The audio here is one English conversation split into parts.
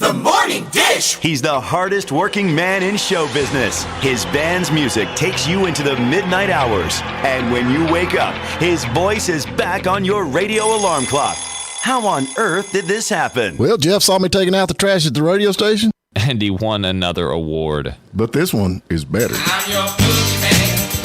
The Morning Dish. He's the hardest working man in show business. His band's music takes you into the midnight hours. And when you wake up, his voice is back on your radio alarm clock. How on earth did this happen? Well, Jeff saw me taking out the trash at the radio station. And he won another award. But this one is better. I'm your boogeyman.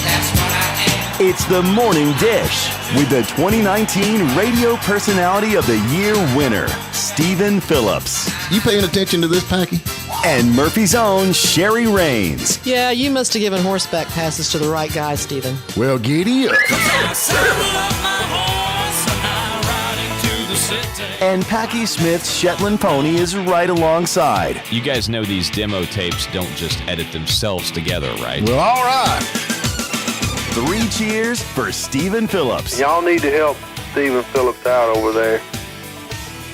That's what I am. It's The Morning Dish with the 2019 Radio Personality of the Year winner, Stephen Phillips. You paying attention to this, Packy? And Murphy's own Sherry Raines. Yeah, you must have given horseback passes to the right guy, Stephen. Well, giddy up. And Packy Smith's Shetland pony is right alongside. You guys know these demo tapes don't just edit themselves together, right? Well, all right. 3 cheers for Stephen Phillips. Y'all need to help Stephen Phillips out over there.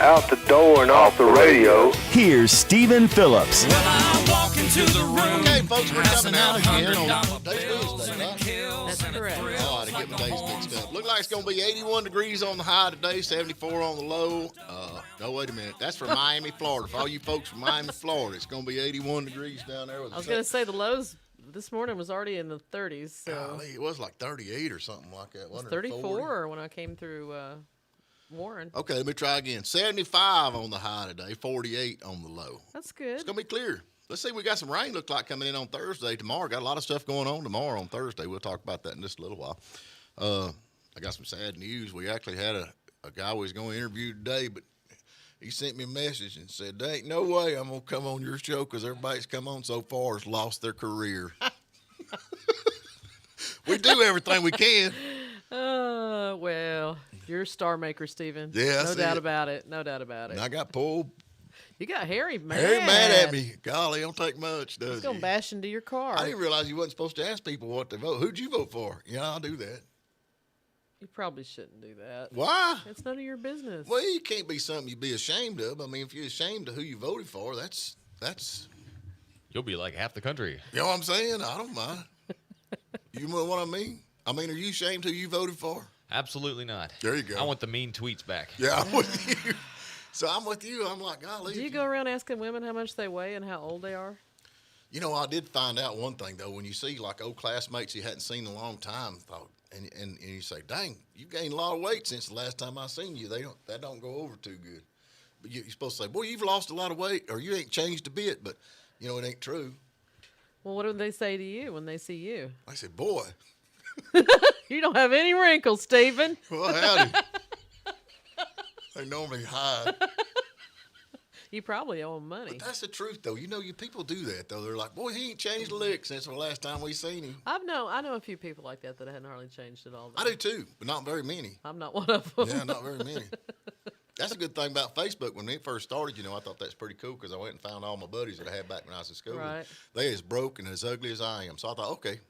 Out the door and off the radio. Here's Stephen Phillips. Well, I walk into the room. Okay, folks, we're coming out again on $100 Days bills Wednesday, and kills That's and a correct. thrill Oh, I didn't get my for the days whole mixed up. Look like it's going to be 81 degrees on the high today, 74 on the low. No, wait a minute. That's for Miami, Florida. For all you folks from Miami, Florida, it's going to be 81 degrees down there. I was going to say the lows this morning was already in the 30s. So Golly, it was like 38 or something like that. it was Wasn't it 34 when I came through Warren. Okay, let me try again. 75 on the high today, 48 on the low. That's good. It's going to be clear. Let's see, we got some rain look like coming in on Thursday. Tomorrow, got a lot of stuff going on tomorrow on Thursday. We'll talk about that in just a little while. I got some sad news. We actually had a guy we was going to interview today, but he sent me a message and said, there ain't no way I'm going to come on your show because everybody's come on so far has lost their career. We do everything we can. Well, you're a star maker, Stephen. Yeah, I no see doubt it. about it. No doubt about it. And I got pulled. You got Harry mad. Very mad at me. Golly, don't take much, does He's gonna he? bash into your car. I didn't realize you wasn't supposed to ask people what they vote. Who'd you vote for? Yeah, I'll do that. You probably shouldn't do that. Why? It's none of your business. Well, you can't be something you'd be ashamed of. I mean, if you're ashamed of who you voted for, that's You'll be like half the country. you know what I'm saying? I don't mind. You know what I mean? I mean, are you ashamed who you voted for? Absolutely not. There you go. I want the mean tweets back. Yeah, I'm with you. So I'm with you. I'm like, golly. Do you go around asking women how much they weigh and how old they are? You know, I did find out one thing, though. When you see, like, old classmates you hadn't seen in a long time, and you say, dang, you've gained a lot of weight since the last time I seen you. That don't go over too good. But you're supposed to say, boy, you've lost a lot of weight, or you ain't changed a bit. But, you know, it ain't true. Well, what do they say to you when they see you? I said, boy. You don't have any wrinkles, Stephen. Well, howdy. They normally hide. You probably owe them money. But that's the truth, though. You know, you people do that, though. They're like, boy, he ain't changed a lick since the last time we seen him. I know a few people like that hadn't hardly changed at all. I do, too, but not very many. I'm not one of them. Yeah, not very many. That's a good thing about Facebook. When it first started, you know, I thought that's pretty cool because I went and found all my buddies that I had back when I was in school. Right. They as broke and as ugly as I am. So I thought, okay,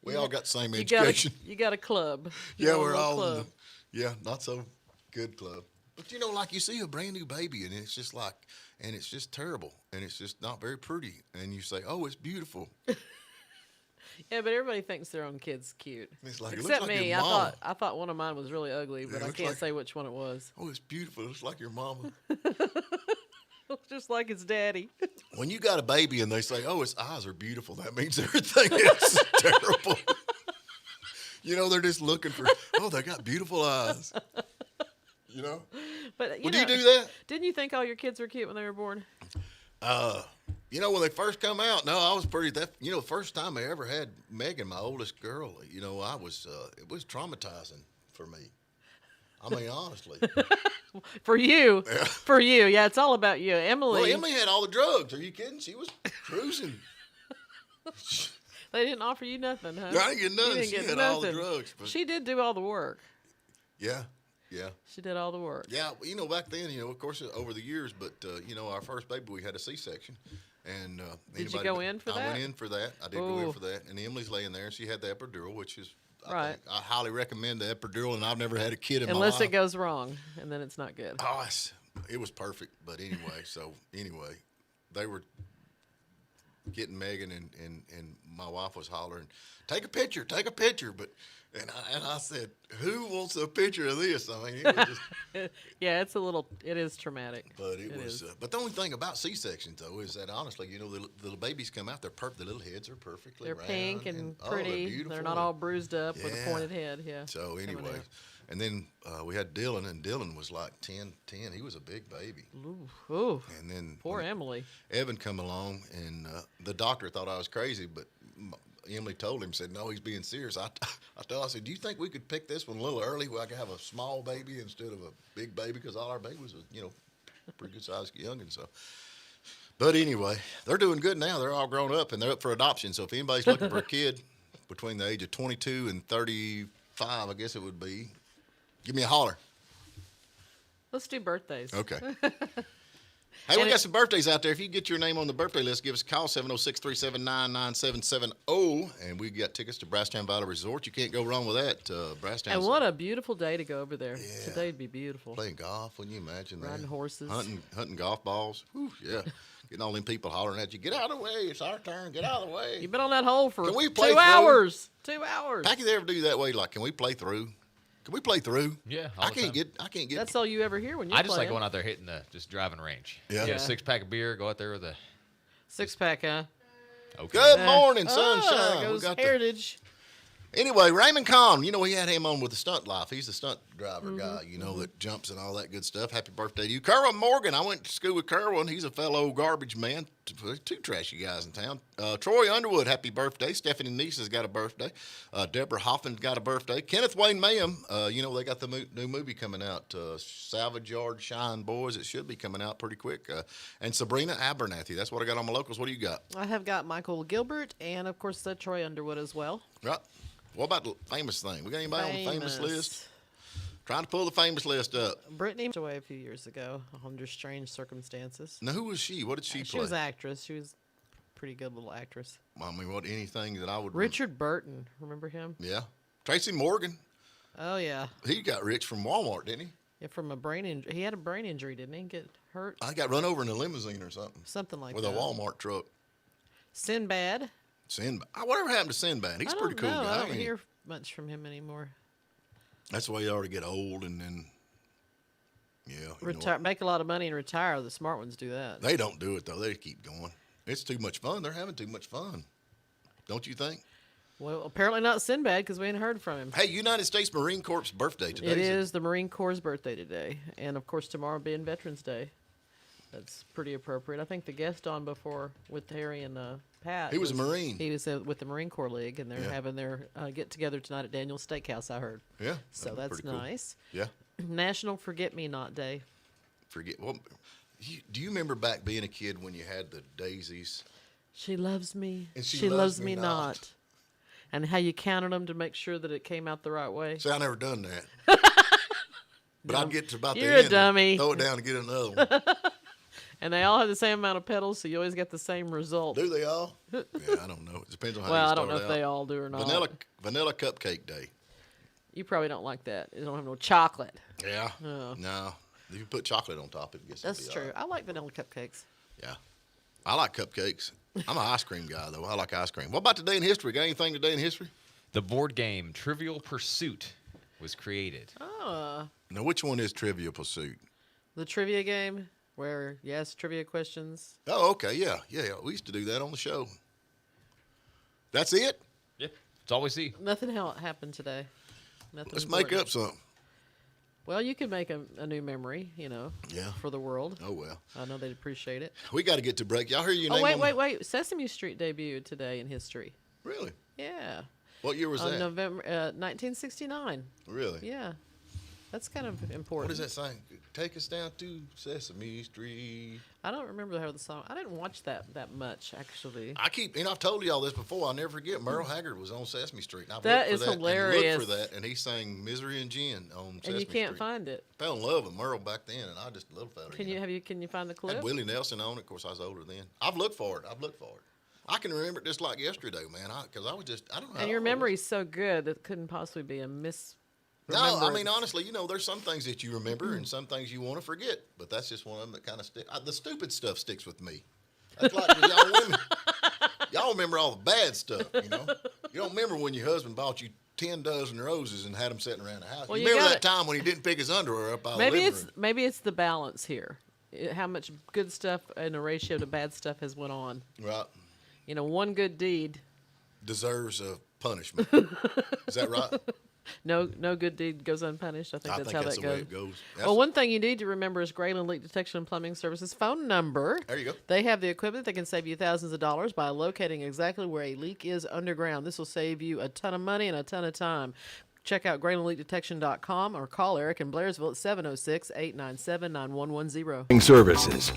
we all got the same You education. you got a club. Yeah, Your we're own all club. not so good club. But, you know, like you see a brand new baby and it's just like, and it's just terrible and it's just not very pretty. And you say, oh, it's beautiful. Yeah, but everybody thinks their own kid's cute. It's like, it Except looks like me. your mama. I thought one of mine was really ugly, but Yeah, it I looks can't like- say which one it was. Oh, it's beautiful. It looks like your mama. Just like his daddy. When you got a baby and they say, oh, its eyes are beautiful, that means everything else is terrible. You know, they're just looking for, oh, they got beautiful eyes. You know? But Do you do that? Didn't you think all your kids were cute when they were born? You know, when they first come out, no, I was the first time I ever had Megan, my oldest girl, you know, it was traumatizing for me. I mean, honestly. For you. Yeah. For you. Yeah, it's all about you. Emily. Well, Emily had all the drugs. Are you kidding? She was cruising. They didn't offer you nothing, huh? I didn't get nothing. You didn't She get had all the nothing. drugs. But She did do all the work. yeah. She did all the work. Yeah, you know, back then, you know, of course, over the years, but, you know, our first baby, we had a C-section. And Did you go in for that? I went in for that. I did go in Ooh. for that. And Emily's laying there, and she had the epidural, which is, Right. I highly recommend the epidural, and I've never had a kid in Unless my life. it goes wrong, and then it's not good. Oh, it was perfect. But anyway, they were, getting Megan, and my wife was hollering, take a picture, but. And I said, who wants a picture of this? I mean, it was just, Yeah, it is traumatic. but it was. But the only thing about C-sections, though, is that honestly, the little babies come out, the little heads are perfectly They're round pink and they're pretty. beautiful. They're not all bruised up with a Yeah. pointed head. Yeah. So coming anyway, out. and then we had Dylan, and Dylan was like 10. He was a big baby. Ooh, And then poor when Emily. Evan come along, and the doctor thought I was crazy, but Emily told him, said, no, he's being serious. I said, do you think we could pick this one a little early where I could have a small baby instead of a big baby? Because all our babies are, pretty good sized youngins. So, but anyway, they're doing good now. They're all grown up, and they're up for adoption. So if anybody's looking for a kid between the age of 22 and 35, I guess it would be, give me a holler. Let's do birthdays. Okay. Hey, we got some birthdays out there. If you get your name on the birthday list, give us a call, 706-379-9770. And we got tickets to Brasstown Valley Resort. You can't go wrong with that. Brasstown. And what a beautiful day to go over there. Yeah. Today'd be beautiful. Playing golf, wouldn't you imagine that? Riding horses. Hunting golf balls. Whew, yeah. Getting all them people hollering at you, get out of the way, it's our turn, get out of the way. You've been on that hole for Can we play 2 through? hours. 2 hours. Packy, they ever do that way? Like, can we play through? Can we play through? Yeah, I can't get. That's all you ever hear when you're I just like playing. going out there hitting just driving range. Yeah. Get Yeah. a 6-pack of beer, go out there with a. 6-pack, huh? Okay. Good morning, sunshine. There We goes got Heritage. Anyway, Raymond Kahn, we had him on with the stunt life. He's the stunt driver guy, Mm-hmm. that jumps and all that good stuff. Happy birthday to you. Kerwin Morgan, I went to school with Kerwin. He's a fellow garbage man. Two trashy guys in town. Troy Underwood, happy birthday. Stephanie Neese has got a birthday. Deborah Hoffman's got a birthday. Kenneth Wayne Mayhem, they got the new movie coming out, Salvage Yard Shine Boys. It should be coming out pretty quick. And Sabrina Abernathy. That's what I got on my locals. What do you got? I have got Michael Gilbert and, of course, Troy Underwood as well. Right. What about the famous thing? We got anybody on the famous Famous. list? Trying to pull the famous list up. Brittany passed away a few years ago under strange circumstances. Now, who was she? What did she She play? was an actress. She was a pretty good little actress. I mean, anything that I would... Richard Burton. Remember him? Yeah. Tracy Morgan. Oh, yeah. He got rich from Walmart, didn't he? Yeah, from a brain injury. He had a brain injury, didn't he? Get hurt? I got run over in a limousine or something. Something like With that. a Walmart truck. Sinbad. Sinbad. Whatever happened to Sinbad? He's a pretty cool guy. I don't ain't he? hear much from him anymore. That's the way you ought to get old and then... Yeah. you know Retire, what? make a lot of money and retire. The smart ones do that. They don't do it, though. They keep going. It's too much fun. They're having too much fun. Don't you think? Well, apparently not Sinbad because we ain't heard from him. Hey, United States Marine Corps' birthday today. It is the Marine Corps' birthday today. And, of course, tomorrow being Veterans Day. That's pretty appropriate. I think the guest on before with Harry and Pat. He was a Marine. He was with the Marine Corps League, and they're Yeah. having their get-together tonight at Daniel's Steakhouse, I heard. Yeah. So that'd be that's pretty cool. nice. Yeah. National Forget-Me-Not Day. Well, do you remember back being a kid when you had the daisies? She loves me. And she loves me not. And how you counted them to make sure that it came out the right way. See, I never done that. But I'd get to about You're the a end, dummy. throw it down and get another one. And they all have the same amount of petals, so you always get the same result. Do they all? Yeah, I don't know. It depends on how Well, you I don't know start if they out. all do or not. Vanilla cupcake day. You probably don't like that. You don't have no chocolate. Yeah. Oh. No. If you put chocolate on top, it gets. That's true. I like vanilla cupcakes. Yeah. I like cupcakes. I'm an ice cream guy, though. I like ice cream. What about today in history? Got anything today in history? The board game Trivial Pursuit was created. Oh, Now, which one is Trivial Pursuit? the trivia game where you ask trivia questions. Oh, okay. Yeah. We used to do that on the show. That's it? Yeah, it's all we see. Nothing happened today. Nothing. Let's make important. up something. Well, you could make a new memory, Yeah. for the world. Oh, well. I know they'd appreciate it. We got to get to break. Y'all hear your Oh, name on wait. Sesame Street debuted today in history. Really? Yeah. What year was On that? November 1969. Really? Yeah. That's kind of important. What is that saying? Take us down to Sesame Street. I don't remember how the song. I didn't watch that much actually. I've told y'all this before. I'll never forget. Merle Haggard was on Sesame Street. And I've That looked for is and hilarious. looked for that, and he sang "Misery and Gin" on Sesame Street. And you can't find it. Fell in love with Merle back then, and I just little fella. Can you find the clip? Had Willie Nelson on it. Of course, I was older then. I've looked for it. I can remember it just like yesterday, man. Because I was just, I don't know. And your memory's so good that it couldn't possibly be a miss. No, I mean, remembrance. honestly, there's some things that you remember and some things you want to forget. But that's just one of them that kind of stick. The stupid stuff sticks with me. That's like with y'all women. Y'all remember all the bad stuff, you know? You don't remember when your husband bought you 10 dozen roses and had them sitting around the house. Well, you you remember gotta- that time when he didn't pick his underwear up out of the Maybe living it's room? maybe it's the balance here. How much good stuff in a ratio to bad stuff has went on. Right. You know, one good deed, Deserves a punishment. Is that right? no good deed goes unpunished. I think that's how that's that the way goes. it goes. Well, one thing you need to remember is Grayland Leak Detection and Plumbing Services phone number. There you go. They have the equipment that can save you thousands of dollars by locating exactly where a leak is underground. This will save you a ton of money and a ton of time. Check out GraylandLeakDetection.com or call Eric in Blairsville at 706-897-9110. Services.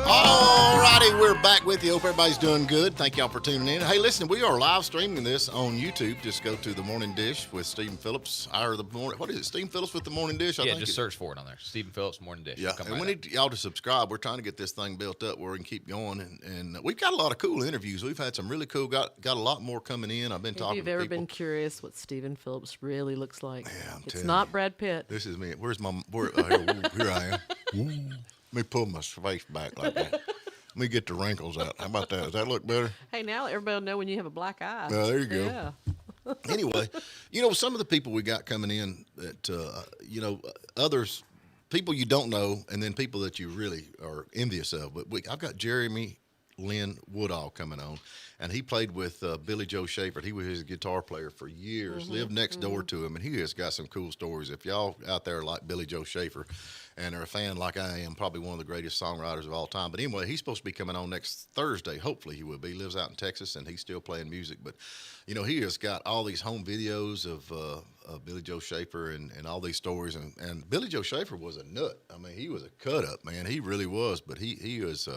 All righty, we're back with you. Hope everybody's doing good. Thank y'all for tuning in. Hey, listen, we are live streaming this on YouTube. Just go to The Morning Dish with Stephen Phillips. What is it, Stephen Phillips with The Morning Dish? Yeah, just search for it on there. Stephen Phillips, Morning Dish. Yeah, Come and right we need y'all to subscribe. We're trying to get this thing built up where we can keep going, and we've got a lot of cool interviews. We've had some really cool. Got a lot more coming in. I've been If talking you've to ever people. been curious what Stephen Phillips really looks like, Yeah, I'm it's telling not you. Brad Pitt. This is me. Where's my? Here I am. Let me pull my face back like that. Let me get the wrinkles out. How about that? Does that look better? Hey, now everybody will know when you have a black eye. There you go. Yeah. Anyway, you know, some of the people we got coming in that, others, people you don't know, and then people that you really are envious of. But I've got Jeremy Lynn Woodall coming on, and he played with Billy Joe Schaefer. He was his guitar player for years, lived next door to him, and he has got some cool stories. If y'all out there like Billy Joe Schaefer and are a fan like I am, probably one of the greatest songwriters of all time. But anyway, he's supposed to be coming on next Thursday. Hopefully he will be. He lives out in Texas, and he's still playing music. But, you know, he has got all these home videos of Billy Joe Schaefer and all these stories. And Billy Joe Schaefer was a nut. I mean, he was a cut-up, man. He really was. But he was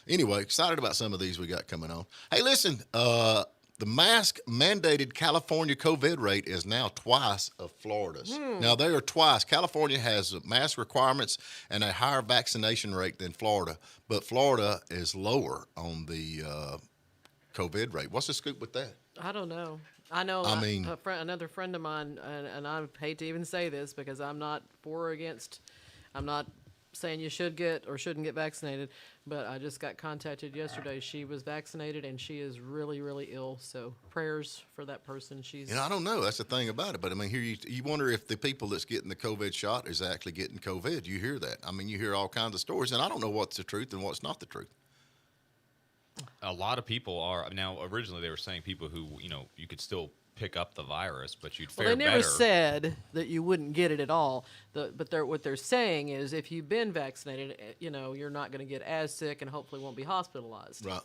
anyway, excited about some of these we got coming on. Hey, listen, the mask mandated California COVID rate is now twice of Florida's. Now, they are twice. California has mask requirements and a higher vaccination rate than Florida, but Florida is lower on the COVID rate. What's the scoop with that? I don't know. I know. I mean- another friend of mine, and I hate to even say this because I'm not for or against. I'm not saying you should get or shouldn't get vaccinated, but I just got contacted yesterday. She was vaccinated and she is really, really ill. So prayers for that person. She's. You know, I don't know. That's the thing about it. But I mean, here you wonder if the people that's getting the COVID shot is actually getting COVID. You hear that? I mean, you hear all kinds of stories, and I don't know what's the truth and what's not the truth. A lot of people are now. Originally, they were saying people who you could still pick up the virus, but you'd fare Well, they never better. said that you wouldn't get it at all. But what they're saying is if you've been vaccinated, you're not going to get as sick and hopefully won't be hospitalized. Right.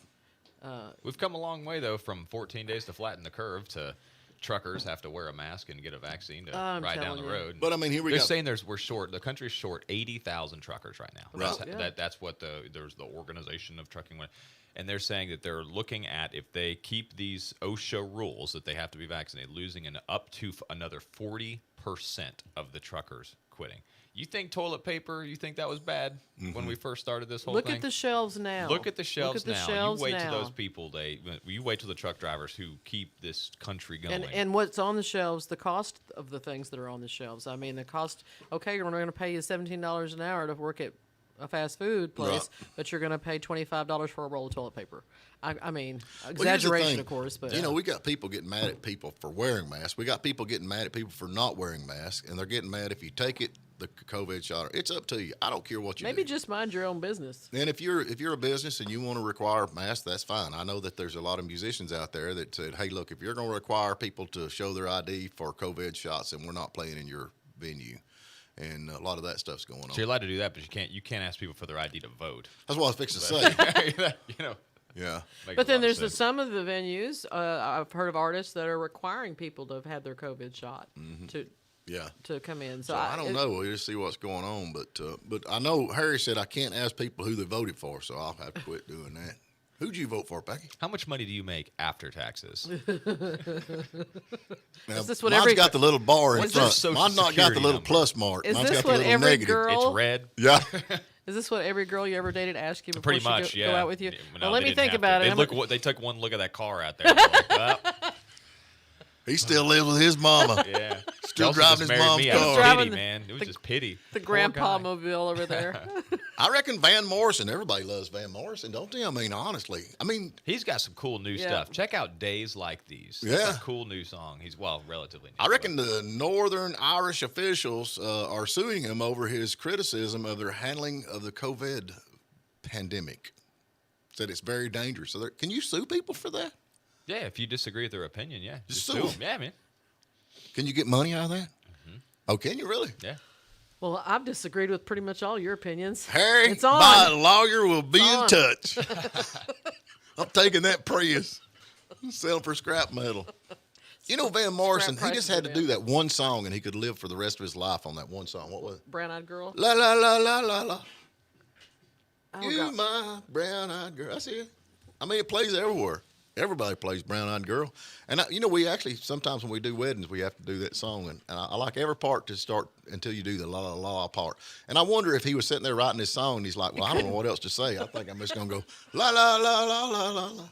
We've come a long way though, from 14 days to flatten the curve to truckers have to wear a mask and get a vaccine to I'm ride down telling the you. road. But I mean, here we They're go. saying we're short. The country's short 80,000 truckers right now. Right. That's what there's the Organization of Trucking, and they're saying that they're looking at if they keep these OSHA rules that they have to be vaccinated, losing up to another 40% of the truckers quitting. You think toilet paper? You think that was bad when we first started this whole Look thing? at the shelves now. Look at the shelves now. Shelves you wait now. till those people. You wait till the truck drivers who keep this country going. And what's on the shelves, the cost of the things that are on the shelves. I mean, the cost, okay, we're going to pay you $17 an hour to work at a fast food place, Right. but you're going to pay $25 for a roll of toilet paper. I mean, Well, here's the exaggeration, thing. of course, but. we got people getting mad at people for wearing masks. We got people getting mad at people for not wearing masks, and they're getting mad if you take it, the COVID shot. It's up to you. I don't care what you Maybe do. just mind your own business. And if you're a business and you want to require masks, that's fine. I know that there's a lot of musicians out there that said, "Hey, look, if you're going to require people to show their ID for COVID shots, then we're not playing in your venue." And a lot of that stuff's going on. So you're allowed to do that, but you can't ask people for their ID to vote. That's what I was fixing to say. Yeah. Makes But a then lot there's of sense. some of the venues, I've heard of artists that are requiring people to have had their COVID shot Yeah. to come in. So, So I don't know. We'll just see what's going on. But I know Harry said I can't ask people who they voted for, so I'll have to quit doing that. Who'd you vote for, Becky? How much money do you make after taxes? Now, Is this what mine's every- got the little bar in What's your front. Social Mine's not got the Security little number? plus mark. Is Mine's this got the what little every negative. girl- It's red. Yeah. Is this what every girl you ever dated asked you before Pretty she much, go out with you? No, Well, let they me didn't think have to. about it. They I'm look. gonna- They took one look at that car out there. And they're like, well, He still lives with his mama. Yeah. Still Kelsey driving just his married mom's me out of car. Driving pity, man. It was just pity. The Poor grandpa guy. mobile over there. I reckon Van Morrison. Everybody loves Van Morrison, don't they? I mean, honestly. I mean, He's got some cool new Yeah. stuff. Check out Days Like These. Yeah. That's a cool new song. He's, relatively new. I reckon the Northern Irish officials are suing him over his criticism of their handling of the COVID pandemic. Said it's very dangerous. So can you sue people for that? Yeah, if you disagree with their opinion, yeah. Just sue sue 'em. 'em. Yeah, man. Can you get money out of that? Oh, can you really? Yeah. Well, I've disagreed with pretty much all your opinions. Harry, It's on. my lawyer will be in on. touch. I'm taking that Prius, selling for scrap metal. You know, Van Morrison, he just prices had are to do that one song, and he could live for the rest of his life on that one song. What was it? Brown-eyed girl. La la la la la la. Oh, You God. my brown-eyed girl. That's it. I mean, it plays everywhere. Everybody plays Brown-Eyed Girl. And, we actually, sometimes when we do weddings, we have to do that song. And I like every part to start until you do the la-la-la part. And I wonder if he was sitting there writing this song, and he's like, well, I don't know what else to say. I think I'm just going to go la-la-la-la-la-la-la.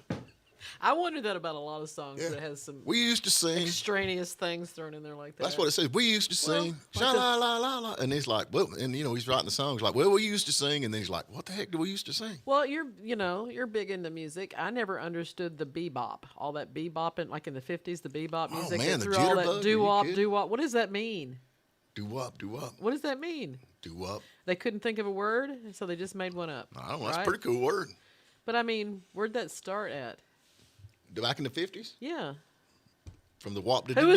I wonder that about a lot of songs that has some We used to sing. extraneous things thrown in there like that. That's what it says. We used to Well, sing. like Sha-la-la-la-la. And he's like, well, and, he's writing the song. He's like, well, we used to sing. And then he's like, what the heck do we used to sing? Well, you're big into music. I never understood the bebop, all that bebopping, like in the 50s, the bebop music. man, that the threw all jitterbug, are that you doo-wop, kidding? doo-wop. What does that mean? Do-wop, do-wop, What does that mean? do-wop. They couldn't think of a word, so they just made one up. I don't know. That's right? a pretty cool word. But I mean, where'd that start at? Back in the 50s? Yeah. From the wop to Who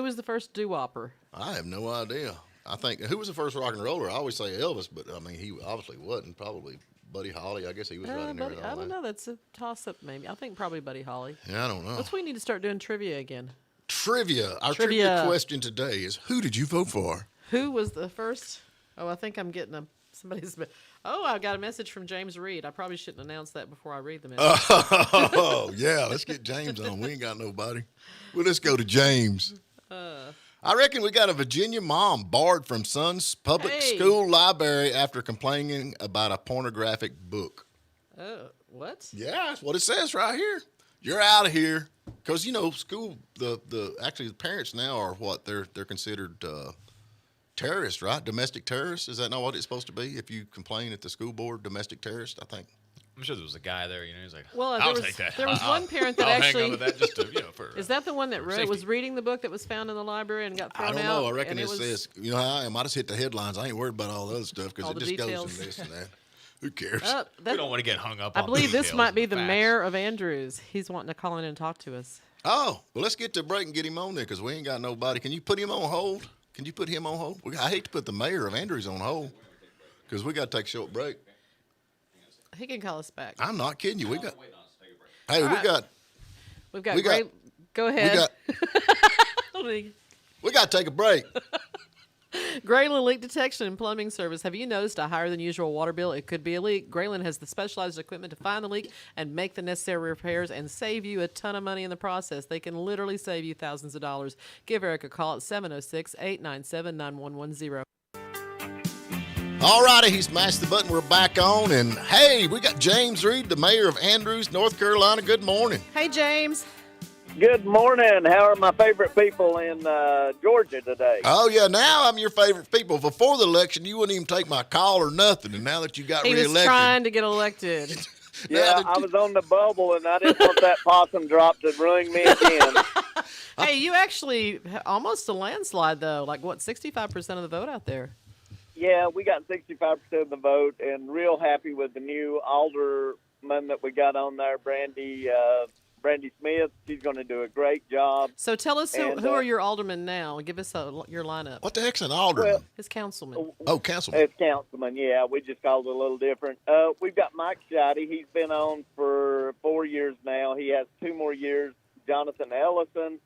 was the first doo-wopper? I have no idea. I think, who was the first rock and roller? I always say Elvis, but I mean, he obviously wasn't. Probably Buddy Holly. I guess he was right in there. Buddy, and all I don't that. know. That's a toss-up, maybe. I think probably Buddy Holly. Yeah, I don't know. Let's we need to start doing trivia again. Trivia. Our Trivia. trivia question today is, who did you vote for? Who was the first? Oh, I think I'm getting somebody's. Oh, I got a message from James Reed. I probably shouldn't announce that before I read the message. Oh, yeah. Let's get James on. We ain't got nobody. Well, let's go to James. I reckon we got a Virginia mom barred from son's public Hey. school library after complaining about a pornographic book. Oh, what? Yeah, that's what it says right here. You're out of here. Because, school, actually the parents now are what? They're considered terrorists, right? Domestic terrorists. Is that not what it's supposed to be? If you complain at the school board, domestic terrorist, I think. I'm sure there was a guy there, he's like, Well, I'll there take that. was one parent that I'll hang actually. on to that just to, for. Is that the one that safety. was reading the book that was found in the library and got thrown I don't out? know. I reckon and it was, says, you know how I am. I just hit the headlines. I ain't worried about all the other stuff because All it the just goes details. and this and that. Who cares? that- we don't want to get hung up I on believe this details might and be the facts. mayor of Andrews. He's wanting to call in and talk to us. Oh, well, let's get to break and get him on there because we ain't got nobody. Can you put him on hold? Can you put him on hold? I hate to put the mayor of Andrews on hold because we got to take a short break. He can call us back. I'm not kidding you. We got. Hey, All we right. got. We've got we got- great. Go We ahead. got. We got to take a break. Graylin Leak Detection and Plumbing Service. Have you noticed a higher than usual water bill? It could be a leak. Graylin has the specialized equipment to find the leak and make the necessary repairs and save you a ton of money in the process. They can literally save you thousands of dollars. Give Eric a call at 706-897-9110. All righty, he smashed the button. We're back on, and hey, we got James Reed, the mayor of Andrews, North Carolina. Good morning. Hey, James. Good morning. How are my favorite people in Georgia today? Oh yeah, now I'm your favorite people. Before the election, you wouldn't even take my call or nothing, and now that you got He reelected, was trying to get elected. Yeah, I was on the bubble, and I didn't want that possum drop to ruin me again. Hey, you actually almost a landslide, though. Like, what, 65% of the vote out there? Yeah, we got 65% of the vote, and real happy with the new alderman that we got on there, Brandy Smith. She's going to do a great job. So tell us And, who are your aldermen now? Give us your lineup. what the heck's an alderman? Well, His councilman. Oh, councilman. As councilman, yeah, we just called it a little different. We've got Mike Scheide. He's been on for 4 years now. He has 2 more years. Jonathan Ellison,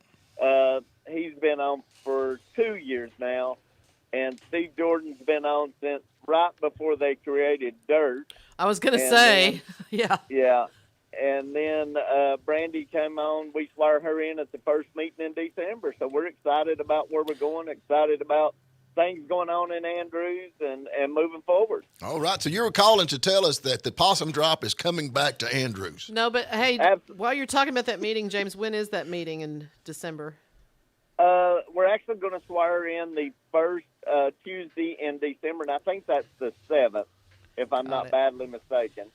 he's been on for 2 years now. And Steve Jordan's been on since right before they created Dirt. I was going to And say, yeah. Yeah. And then Brandy came on. We swore her in at the first meeting in December. So we're excited about where we're going, excited about things going on in Andrews and moving forward. All right, so you were calling to tell us that the possum drop is coming back to Andrews. No, but hey, Ab- while you're talking about that meeting, James, when is that meeting in December? We're actually going to swear in the first Tuesday in December, and I think that's the 7th, if I'm not it. badly mistaken.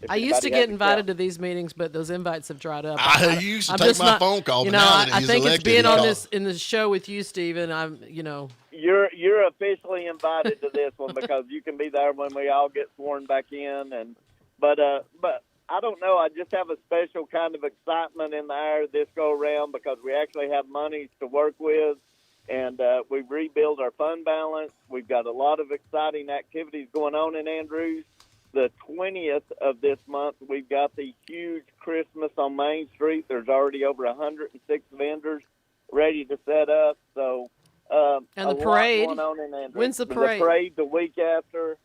If I used to anybody has get a invited count. to these meetings, but those invites have dried up. I used to I'm take just my not- phone call, You but know, now I, that I he's think it's elected, being he on calls. in the show with you, Stephen. You're officially invited to this one because you can be there when we all get sworn back in. But I don't know. I just have a special kind of excitement in the air this go around because we actually have monies to work with, and we rebuild our fund balance. We've got a lot of exciting activities going on in Andrews. The 20th of this month, we've got the huge Christmas on Main Street. There's already over 106 vendors ready to set up. So, And a the parade. lot going on in Andrews. When's the parade? The parade the week after.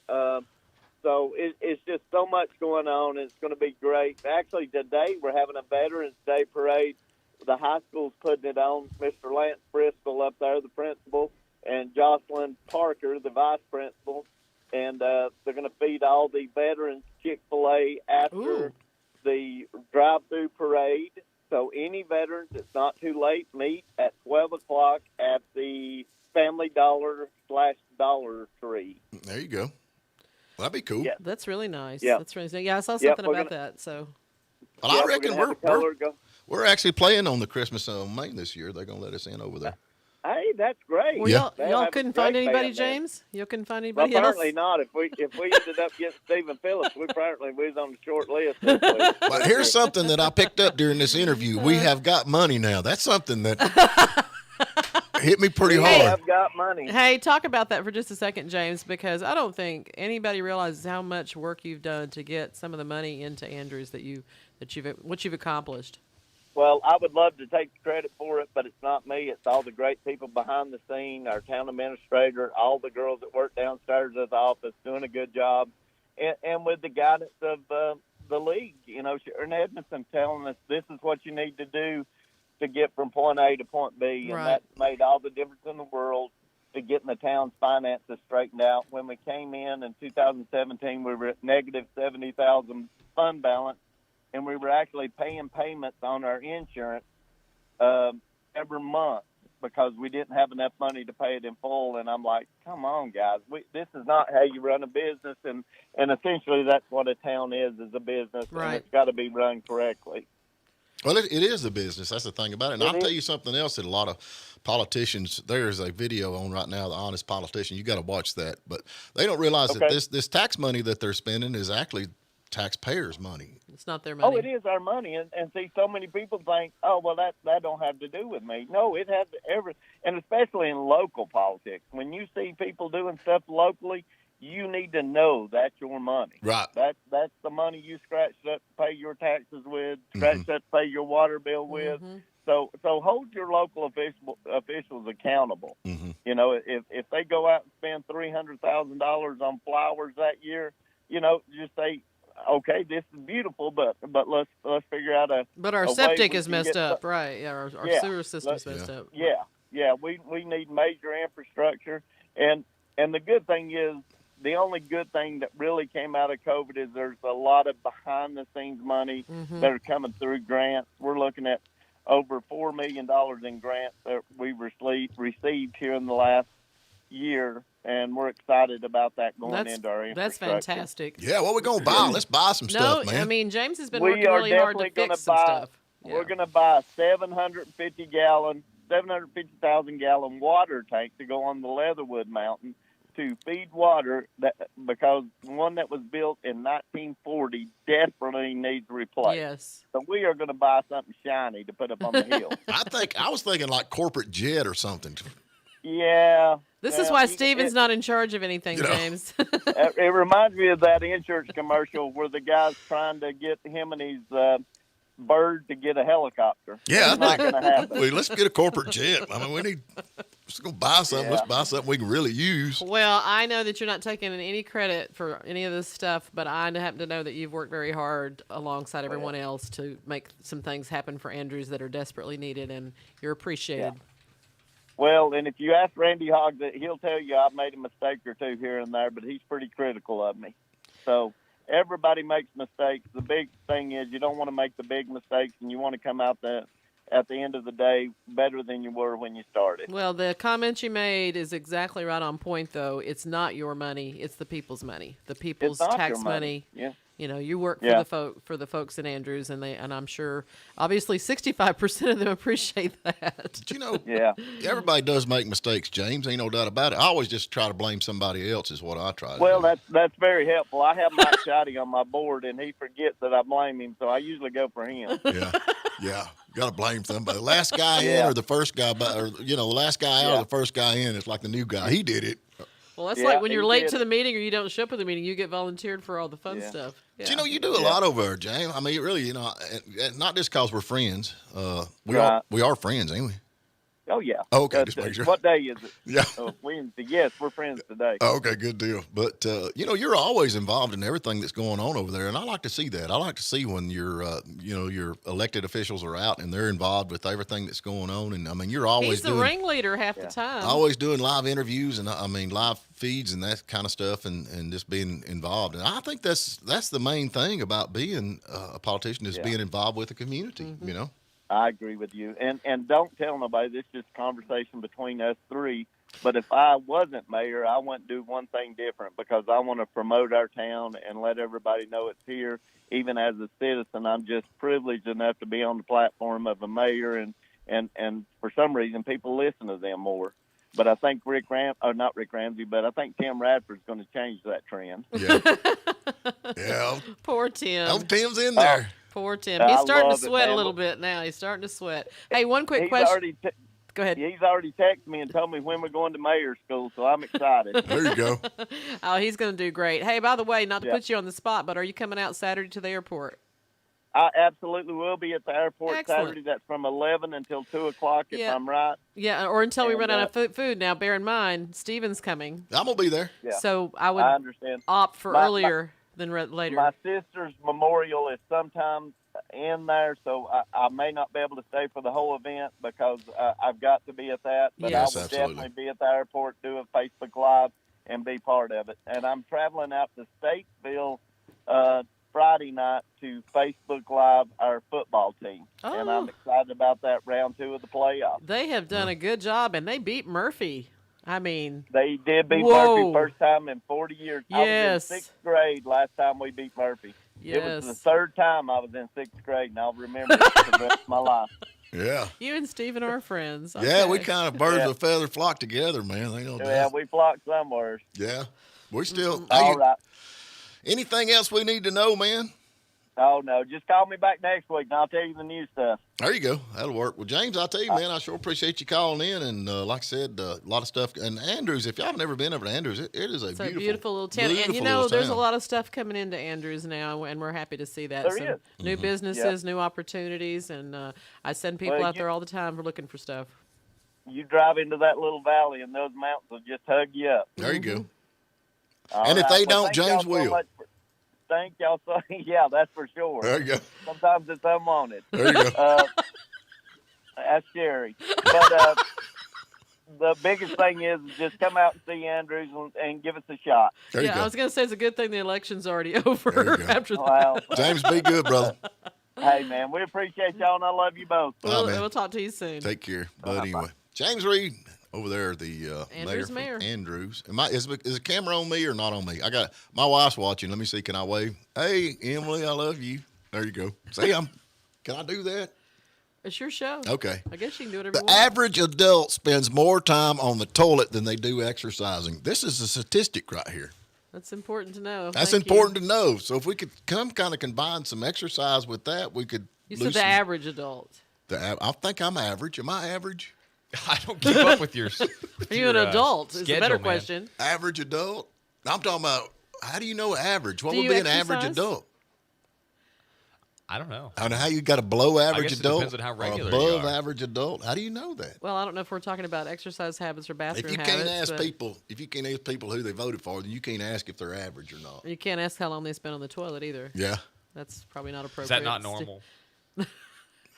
So it's just so much going on. It's going to be great. Actually, today we're having a Veterans Day parade. The high school's putting it on. Mr. Lance Bristol up there, the principal, and Jocelyn Parker, the vice principal. And they're going to feed all the veterans Chick-fil-A after Ooh. the drive-through parade. So any veterans, it's not too late, meet at 12 o'clock at the Family Dollar/Dollar Tree. There you go. Well, that'd be cool. Yeah. That's really nice. Yeah. That's really nice. Yeah, I saw Yeah, something we're about gonna- that. So Well, Yeah, I reckon gonna have the color go. we're actually playing on the Christmas on Main this year. They're going to let us in over there. Hey, that's great. well, Yeah. They'll y'all have a couldn't great find anybody, band then. James? Y'all couldn't find Well, anybody else? apparently not. If we ended up getting Stephen Phillips, we was on the short list. This week. But here's something that I picked up during this interview. We have got money now. That's something that hit me pretty We hard. have got money. Hey, talk about that for just a second, James, because I don't think anybody realizes how much work you've done to get some of the money into Andrews what you've accomplished. Well, I would love to take the credit for it, but it's not me. It's all the great people behind the scene, our town administrator, all the girls that work downstairs at the office doing a good job, and with the guidance of the league. You know, Sharon Edmondson telling us this is what you need to do to get from point A to point B, and Right. that made all the difference in the world to getting the town's finances straightened out. When we came in 2017, we were at negative $70,000 fund balance, and we were actually paying payments on our insurance every month because we didn't have enough money to pay it in full. And I'm like, come on, guys, this is not how you run a business. And essentially that's what a town is a business, Right. and it's got to be run correctly. Well, it is a business. That's the thing about it. And It I'll tell is. you something else that a lot of politicians, there's a video on right now, The Honest Politician. You got to watch that. But they don't realize that Okay. this tax money that they're spending is actually taxpayers' money. It's not their money. Oh, it is our money, and see, so many people think, oh, well, that don't have to do with me. No, it has and especially in local politics. When you see people doing stuff locally, you need to know that's your money. Right. That's the money you scratched up to pay your taxes with, scratched up to pay your water bill with. So hold your local officials accountable. You know, if they go out and spend $300,000 on flowers that year, you know, just say, okay, this is beautiful, but let's figure out But our a way septic we is can messed get up, right? Yeah, our Yeah. sewer system's messed up. Yeah, we need major infrastructure, and the good thing is, the only good thing that really came out of COVID is there's a lot of behind the scenes money that are coming through grants. We're looking at over $4 million in grants that we received here in the last year, and we're excited about that going into our That's infrastructure. fantastic. Yeah, what we going to buy? Let's buy some No, stuff, man. I mean, James has been We working are really hard to definitely gonna fix some buy- stuff. We're going to buy a 750,000 gallon water tank to go on the Leatherwood Mountain to feed water because one that was built in 1940 desperately needs replaced. Yes. So we are going to buy something shiny to put up on the hill. I was thinking like corporate jet or something. Yeah. This is why Steven's not in charge of anything, You know. James. It reminds me of that insurance commercial where the guy's trying to get him and his bird to get a helicopter. Yeah, It's not going to happen. Well, let's get a corporate jet. I mean, let's go buy something. Let's buy something we can really use. Well, I know that you're not taking any credit for any of this stuff, but I happen to know that you've worked very hard alongside everyone else to make some things happen for Andrews that are desperately needed, and you're appreciated. Well, and if you ask Randy Hogg, he'll tell you I've made a mistake or two here and there, but he's pretty critical of me. So everybody makes mistakes. The big thing is you don't want to make the big mistakes, and you want to come out the at the end of the day better than you were when you started. Well, the comment you made is exactly right on point, though. It's not your money; it's the people's money, the people's It's not tax your money. Yeah. You know, you work Yeah. for the folks in Andrews, and I'm sure, obviously, 65% of them appreciate that. But you know, Yeah. everybody does make mistakes, James. Ain't no doubt about it. I always just try to blame somebody else is what I try to Well, do. that's very helpful. I have Mike Shotty on my board, and he forgets that I blame him, so I usually go for him. Yeah. Got to blame somebody. The last guy in Yeah. or the first guy, or the last guy out or Yeah. the first guy in. It's like the new guy. He did it. Well, that's Yeah, like when you're he late did to it. the meeting or you don't show up at the meeting, you get volunteered for all the fun Yeah. stuff. But you know, you do a lot over there, James. I mean, really, and not just because we're friends. We are friends, ain't we? Oh, yeah. Okay, just make sure. What day is it? Yeah. Wednesday. Yes, we're friends today. Okay, good deal. But you're always involved in everything that's going on over there, and I like to see that. I like to see when your elected officials are out and they're involved with everything that's going on. And I mean, you're always He's the ringleader half the time. always doing live interviews and live feeds and that kind of stuff, and just being involved. And I think that's the main thing about being a politician is being involved with the community. Mm-hmm. You know. I agree with you. And don't tell nobody. This is just a conversation between us three. But if I wasn't mayor, I wouldn't do one thing different because I want to promote our town and let everybody know it's here. Even as a citizen, I'm just privileged enough to be on the platform of a mayor, and for some reason, people listen to them more. But I think not Rick Ramsey, but I think Tim Radford's going to change that trend. Yeah. Yeah. Poor Tim. Oh, Tim's in there. Poor Tim. I He's starting to love it, sweat a man. little bit now. He's starting to sweat. Hey, one quick question. Go ahead. He's already texted me and told me when we're going to mayor's school, so I'm excited. There you go. Oh, he's going to do great. Hey, by the way, not to Yeah. put you on the spot, but are you coming out Saturday to the airport? I absolutely will be at the airport Excellent. Saturday. That's from 11 until 2 o'clock, if Yeah. I'm right. Yeah, or until we And, run out of food. Now, bear in mind, Steven's coming. I'm gonna be there. Yeah. So I would I understand. opt for My- earlier than later. My sister's memorial is sometime in there, so I may not be able to stay for the whole event because I've got to be at that. But Yes, I will absolutely. definitely be at the airport, do a Facebook Live, and be part of it. And I'm traveling out to Statesville Friday night to Facebook Live our football team. And Oh. I'm excited about that round 2 of the playoffs. They have done a good job, and they beat Murphy. I mean, They did beat Whoa. Murphy first time in 40 years. I Yes. was in 6th grade last time we beat Murphy. It was the yes. 3rd time I was in 6th grade, and I'll remember it for the rest of my life. Yeah. You and Steven are friends. Yeah, we Okay. kind of birds Yeah. of a feather flock together, man. Ain't no Yeah, doubt. we flocked somewhere. Yeah. We still. Mm-hmm. Hey, All right. anything else we need to know, man? Oh, no. Just call me back next week, and I'll tell you the new stuff. There you go. That'll work. Well, James, I'll tell you, man, I sure appreciate you calling in. And like I said, a lot of stuff. And Andrews, if y'all have never been over to Andrews, it is It's a beautiful little town. And, you beautiful know, little there's a town. lot of stuff coming into Andrews now, and we're happy to see that. There Some is. new businesses, new opportunities, and I send people Well, out there all the time for looking for stuff. You drive into that little valley, and those mountains will just hug you up. There you go. All And if they don't, thank y'all James so will. much thank y'all so yeah, that's for sure. There you go. Sometimes it's unwanted. There you go. That's scary. But the biggest thing is just come out and see Andrews and give us a shot. There you Yeah, go. I was going to say it's a good thing the election's already over There you go. after that. Well, James, be good, brother. hey, man, we appreciate y'all, and I love you both. Bye, man. We'll talk to you soon. Take care. But anyway, James Reed over there, the Andrews mayor. mayor. From Andrews. Is the camera on me or not on me? I got my wife's watching. Let me see. Can I wave? Hey, Emily, I love you. There you go. See, can I do that? It's your show. Okay. I guess you can do whatever The you want. average adult spends more time on the toilet than they do exercising. This is a statistic right here. That's important to know. That's Thank important to know. So if we could kind of combine some exercise with that, we could. You said the average adult. I think I'm average. Am I average? I don't keep up with your. Are you an adult? Is the better man. question. Average adult? I'm talking about, how do you know average? What Do would you be an average exercise? adult? I don't know. I don't know how you got a below average guess it adult depends on how or regular you above are. average adult. How do you know that? Well, I don't know if we're talking about exercise habits or bathroom If you habits. can't ask but people, who they voted for, then you can't ask if they're average or not. you can't ask how long they spend on the toilet either. Yeah. That's probably not appropriate. Is that not normal?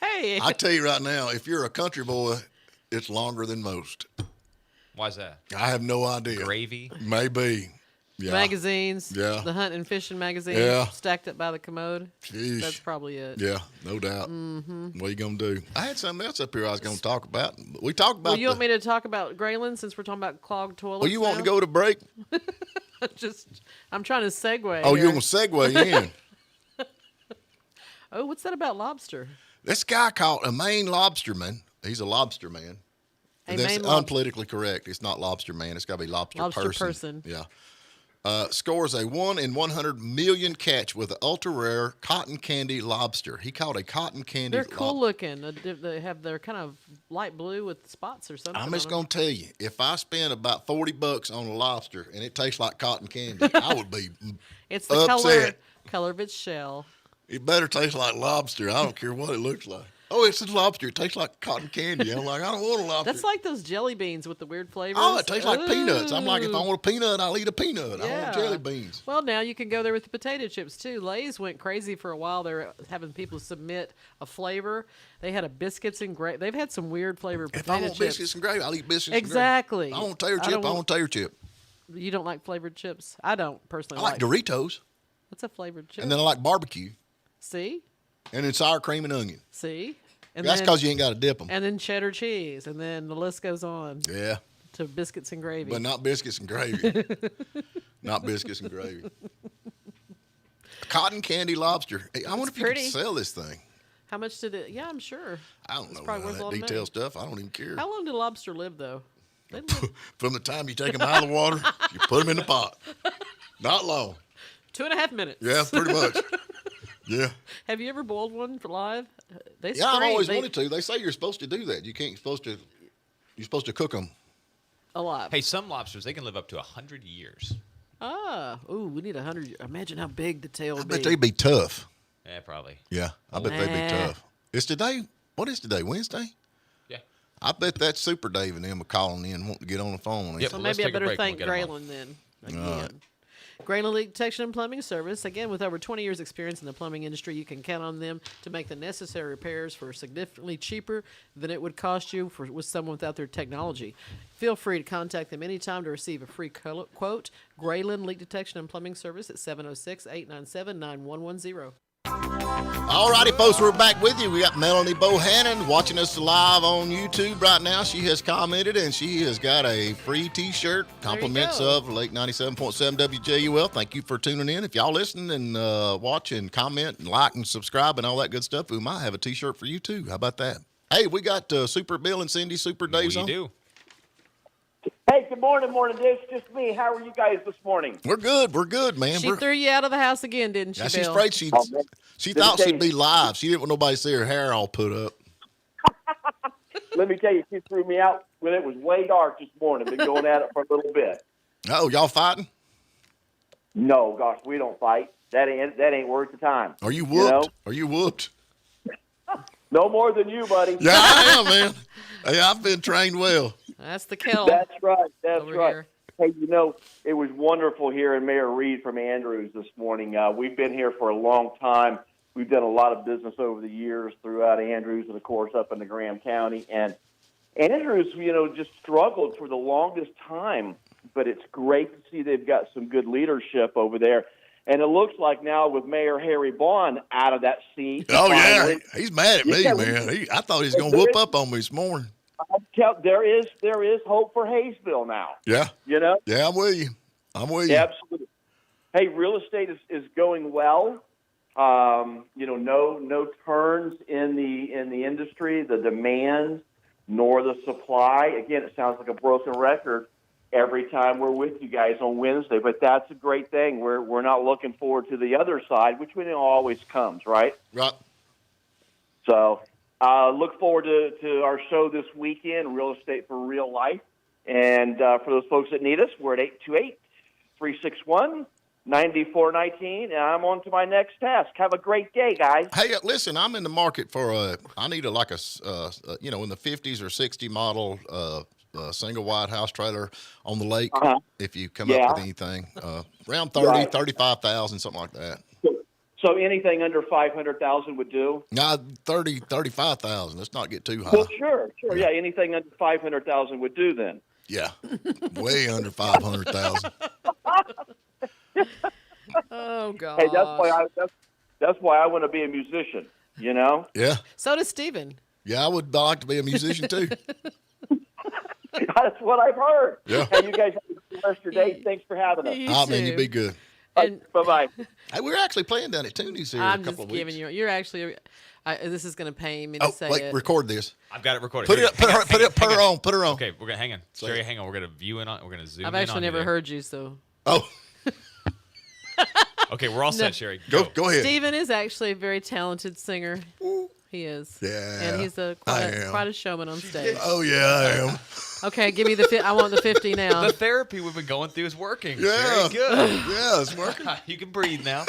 Hey, I tell you right now, if you're a country boy, it's longer than most. Why is that? I have no idea. Gravy. Maybe. Yeah. magazines. Yeah. The hunting and fishing magazines. Yeah. Stacked up by the commode. Jeez. That's probably it. Yeah, no doubt. Mm-hmm. What are you gonna do? I had something else up here I was gonna talk about. We talked about. Well, you want me to talk about Grayland since we're talking about clogged toilets? Well, you want now? to go to break? I'm trying to segue. Oh, here. you're gonna segue in. Oh, what's that about lobster? This guy called a Maine lobsterman. He's a lobster man. A That's Maine lob- unpolitically correct. It's not lobster man. It's got to be lobster person. Yeah. Scores a 1 in 100 million catch with an ultra rare cotton candy lobster. He caught a cotton candy. They're cool looking. They're kind of light blue with spots or something. I'm just on 'em. gonna tell you, if I spend about $40 on a lobster and it tastes like cotton candy, I would be It's the upset. color of its shell. It better taste like lobster. I don't care what it looks like. Oh, it's a lobster. It tastes like cotton candy. I'm like, I don't want a lobster. That's like those jelly beans with the weird flavors. Oh, it tastes like peanuts. I'm like, if I Ooh. want a peanut, I'll eat a peanut. I Yeah. want jelly beans. Well, now you can go there with the potato chips too. Lay's went crazy for a while. They're having people submit a flavor. They had a biscuits and gravy. They've had some weird flavored If potato I want chips. biscuits and gravy, I'll eat biscuits Exactly. and gravy. I want tater I chip. don't I want- want tater chip. You don't like flavored chips? I don't personally. I like Doritos, What's a flavored chip? and then I like barbecue, See, and then sour cream and onion. see, and That's then- because you ain't got to dip them. and then cheddar cheese, and then the list goes on Yeah, to biscuits and gravy. but not biscuits and gravy. Not biscuits and gravy. Cotton candy lobster. Hey, I wonder if you pretty. can sell this thing. How much did it? Yeah, I'm sure. I don't know probably none worth a of lot that of detail money. stuff. I don't even care. How long did lobster live though? They live From the time you take them out of the water, you put them in the pot. Not long. 2.5 minutes. Yeah, pretty much. Yeah. Have you ever boiled one for live? They Yeah, I've scream. always They- wanted to. They say you're supposed to do that. You can't you're supposed to cook them. alive. Hey, some lobsters, they can live up to 100 years. Ooh, we need 100. Imagine how big the tail I would bet be. they'd be tough. Yeah, probably. Yeah, I bet they'd be Nah. tough. It's today. What is today? Wednesday? Yeah. I bet that's Super Dave and them are calling in wanting to get on the phone. Yep. So Let's maybe I take a better break and thank we'll get 'em on. Grayland then. Again. Grayland Leak Detection and Plumbing Service. Again, with over 20 years' experience in the plumbing industry, you can count on them to make the necessary repairs for significantly cheaper than it would cost you with someone without their technology. Feel free to contact them anytime to receive a free quote. Grayland Leak Detection and Plumbing Service at 706-897-9110. All righty, folks, we're back with you. We got Melanie Bohannon watching us live on YouTube right now. She has commented, and she has got a free T-shirt. Compliments go. of Lake 97.7 WJUL. Thank you for tuning in. If y'all listen and watch and comment and like and subscribe and all that good stuff, we might have a T-shirt for you, too. How about that? Hey, we got Super Bill and Cindy, Super Dave's We on. do. Hey, good morning, Dish. Just me. How are you guys this morning? We're good, man. She threw you out of the house again, didn't she, Yeah, she's Bill? afraid she thought tell she'd you. be live. She didn't want nobody to see her hair all put up. Let me tell you, she threw me out when it was way dark this morning. Been going at it for a little bit. Oh, y'all fighting? No, gosh, we don't fight. That ain't worth the time. Are you You whooped? know? Are you whooped? No more than you, buddy. Yeah, I am, man. Hey, I've been trained well. That's the kettle. That's right. That's Over right. here. Hey, it was wonderful hearing Mayor Reed from Andrews this morning. We've been here for a long time. We've done a lot of business over the years throughout Andrews and, of course, up in the Graham County. And Andrews, just struggled for the longest time. But it's great to see they've got some good leadership over there. And it looks like now with Mayor Harry Bond out of that seat. Oh, yeah. finally, He's mad at me, Yeah, man. I thought he was going to whoop up on me this morning. there is hope for Hayesville now. Yeah. Yeah, Yeah, I'm with you. absolutely. Hey, real estate is going well. No turns in the industry, the demand nor the supply. Again, it sounds like a broken record every time we're with you guys on Wednesday, but that's a great thing. We're not looking forward to the other side, which we know always comes, right? Right. So look forward to our show this weekend, Real Estate for Real Life. And for those folks that need us, we're at 828-361-9419. And I'm on to my next task. Have a great day, guys. Hey, listen, I'm in the market for I need in the 50s or 60 model single wide house trailer on the lake. Uh-huh. If you come Yeah. up with anything, around 30, Right. 35,000, something like that. So anything under 500,000 would do? Now, 30, 35,000. Let's not get too high. Well, sure. Yeah, anything under 500,000 would do then. Yeah, way under 500,000. gosh. Hey, that's why I want to be a musician. You know. Yeah. So does Steven. Yeah, I would like to be a musician too. That's what I've heard. Yeah. Hey, you guys have a good rest of your day. Thanks for having us. You Oh, man, too. you be good. And Bye-bye. Hey, we're actually playing down at Tooney's here in a I'm couple just of weeks. giving you. You're actually. This is going to pain me to Oh, say wait, it. record this. I've got it recorded. Put it Here, up, put hang her, on, put hang it, put her on, put her on. Okay, we're gonna hang on. Say Sherry, it. hang on. We're gonna view in on. We're gonna zoom I've in actually on never you there. heard you, so. Oh, Okay, we're all set, Sherry. go ahead. Steven is actually a very talented singer. He is. Yeah, And he's I am. quite a showman on stage. Oh, yeah, I am. Okay, give me the. I want the 50 now. The therapy we've been going through is working. Yeah. Very good. Yeah, it's working. You can breathe now.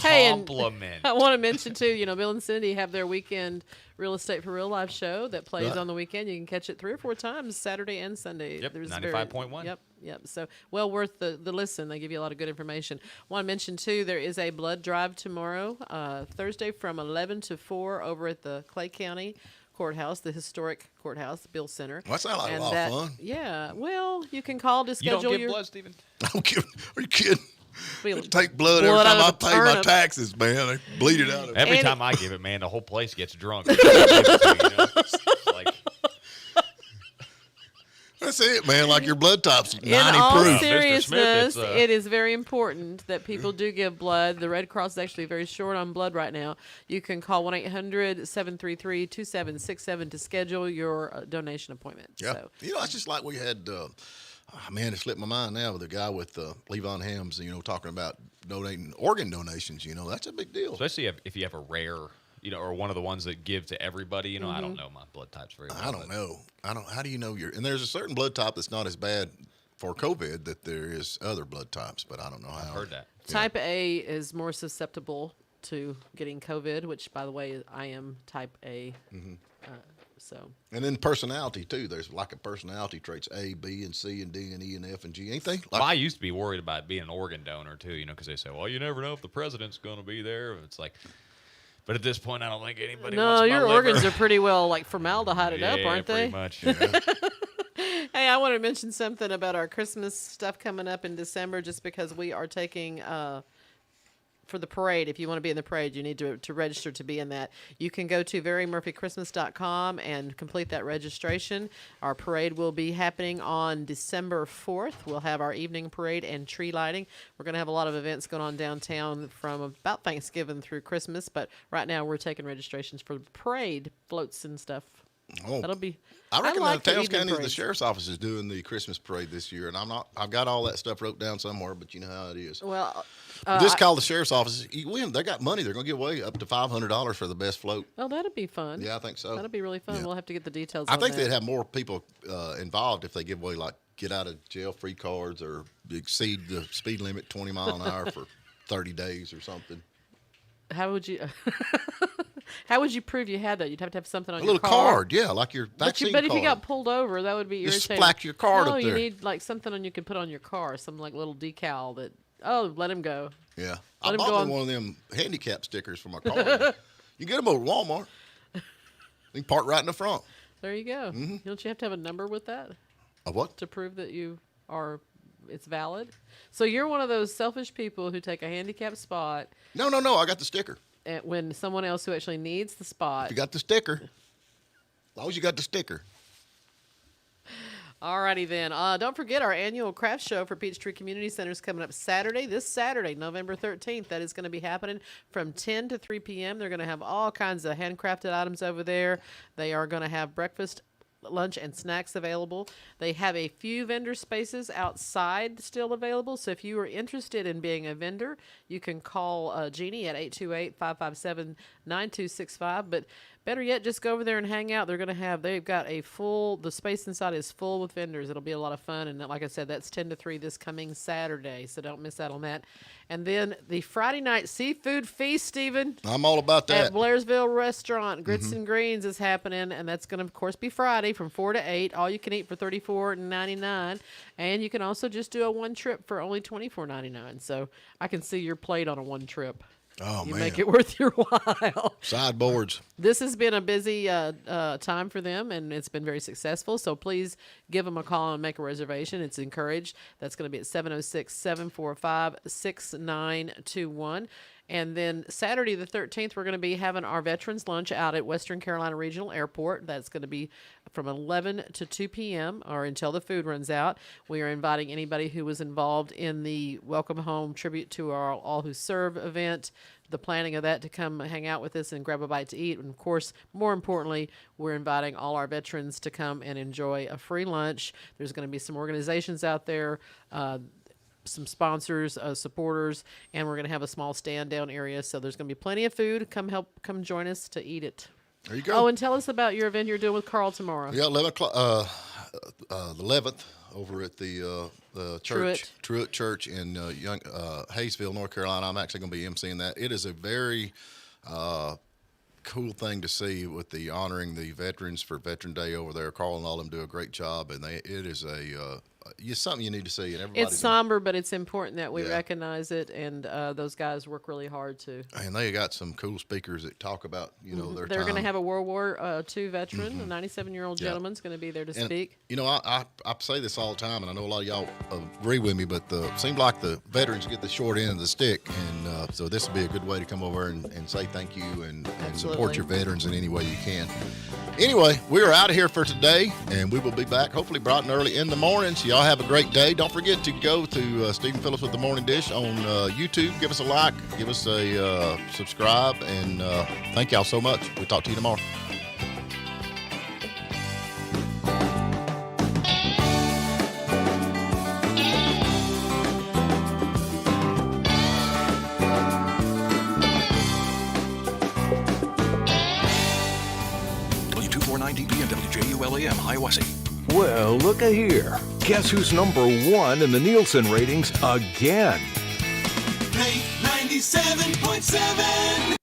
Hey, and Compliment. I want to mention too. Bill and Cindy have their weekend Real Estate for Real Life show that plays Right. on the weekend. You can catch it 3 or 4 times, Saturday and Sunday. Yep, There's 95.1. Yep. So well worth the listen. They give you a lot of good information. Want to mention too, there is a blood drive tomorrow, Thursday from 11 to 4 over at the Clay County Courthouse, the historic courthouse, Bill Center. Well, that sounds like a And lot of fun. Yeah. Well, you can call to You schedule don't give your. blood, Stephen? I don't give, are you kidding? We'll- Take blood Blood every time out I of the pay my turnip. taxes, man. They bleed it out of me. Every And- time I give it, man, the whole place gets drunk. It's like, That's it, man. Like your blood top's 90 In all proof. Mr. Smith, seriousness, it's, it is very important that people do give blood. The Red Cross is actually very short on blood right now. You can call 1-800-733-2767 to schedule your donation appointment. Yeah. So, It's just like we had, man, it slipped my mind now with the guy with Levon Hams, talking about donating organ donations. That's a big deal. especially if you have a rare, or one of the ones that give to everybody. I don't know my blood types very well. I don't know. How do you know and there's a certain blood type that's not as bad for COVID that there is other blood types, but I don't know how. I've heard that. type A is more susceptible to getting COVID, which, by the way, I am type A. Mm-hmm. So And then personality too. There's like a personality traits A, B, and C, and D, and E, and F, and G. Anything? Well, I used to be worried about being an organ donor too, because they say, well, you never know if the president's going to be there. It's like, but at this point, I don't think anybody wants no, my your liver. organs are pretty well formaldehyde up, Yeah, aren't they? pretty much. Hey, I want to mention something about our Christmas stuff coming up in December, just because we are taking for the parade. If you want to be in the parade, you need to register to be in that. You can go to verymurphychristmas.com and complete that registration. Our parade will be happening on December 4th. We'll have our evening parade and tree lighting. We're going to have a lot of events going on downtown from about Thanksgiving through Christmas, but right now we're taking registrations for the parade, floats and stuff. Oh. That'll be. I reckon like the the Taos evening County, the parades. sheriff's office is doing the Christmas parade this year, and I've got all that stuff wrote down somewhere, but you know how it is. Well, Just call the sheriff's office. You win. They got money. They're going to give away up to $500 for the best float. oh, that'd be fun. Yeah, I think so. That'll be really fun. Yeah. We'll have to get the details. I on think that. they'd have more people involved if they give away like get out of jail free cards or exceed the speed limit 20 mile an hour for 30 days or something. How would you? How would you prove you had that? You'd have to have something on A your little car. card, yeah, like your vaccine But if you card. got pulled over, that would be Just irritating. flack your card no, up you there. need like something on you could put on your car, some like little decal that. Oh, let him go. Yeah. Let I him bought go me on- one of them handicap stickers for my car. You get them over at Walmart. You can park right in the front. There you go. Mm-hmm. Don't you have to have a number with that A what? to prove that you are? It's valid. So you're one of those selfish people who take a handicap spot No, I got the sticker. and when someone else who actually needs the spot. You got the sticker. As long as you got the sticker. Alrighty then. Don't forget our annual craft show for Peachtree Community Center is coming up this Saturday, November 13th. That is going to be happening from 10 to 3 p.m. They're going to have all kinds of handcrafted items over there. They are going to have breakfast, lunch, and snacks available. They have a few vendor spaces outside still available. So if you are interested in being a vendor, you can call Jeannie at 828-557-9265. But better yet, just go over there and hang out. They've got the space inside is full with vendors. It'll be a lot of fun. And like I said, that's 10 to 3 this coming Saturday. So don't miss out on that. And then the Friday night seafood feast, Stephen, I'm all about that. at Blairsville Restaurant, Grits and Greens is happening. And that's going to, of course, be Friday from 4 to 8. All you can eat for $34.99. And you can also just do a one trip for only $24.99. So I can see your plate on a one trip. Oh, you man. make it worth your while. Sideboards. This has been a busy time for them, and it's been very successful. So please give them a call and make a reservation. It's encouraged. That's going to be at 706-745-6921. And then Saturday the 13th, we're going to be having our Veterans Lunch out at Western Carolina Regional Airport. That's going to be from 11 to 2 p.m. or until the food runs out. We are inviting anybody who was involved in the Welcome Home Tribute to our All Who Serve event, the planning of that, to come hang out with us and grab a bite to eat. And, of course, more importantly, we're inviting all our veterans to come and enjoy a free lunch. There's going to be some organizations out there, some sponsors, supporters, and we're going to have a small stand down area. So there's going to be plenty of food. Come join us to eat it. There you go. Oh, and tell us about your event you're doing with Carl tomorrow. Yeah, 11 o'clock, the 11th over at the church, Truett Church in Hayesville, North Carolina. I'm actually going to be emceeing that. It is a very cool thing to see with the honoring the veterans for Veteran Day over there. Carl and all of them do a great job, and it is something you need to see. And It's somber, but it's important that we recognize it, and those guys work really hard too. And they got some cool speakers that talk about their They're going to time. have a World War II veteran, a 97-year-old gentleman's going to be there to speak. I say this all the time, and I know a lot of y'all agree with me, but it seems like the veterans get the short end of the stick, and so this would be a good way to come over and say thank you and support your veterans in any way you can. Anyway, we are out of here for today, and we will be back hopefully bright and early in the morning. So y'all have a great day. Don't forget to go to Stephen Phillips with the Morning Dish on YouTube. Give us a like, give us a subscribe, and thank y'all so much. We'll talk to you tomorrow. WM WJULAM, Hiawassee. Well, look here. Guess who's number one in the Nielsen ratings again? Play 97.7.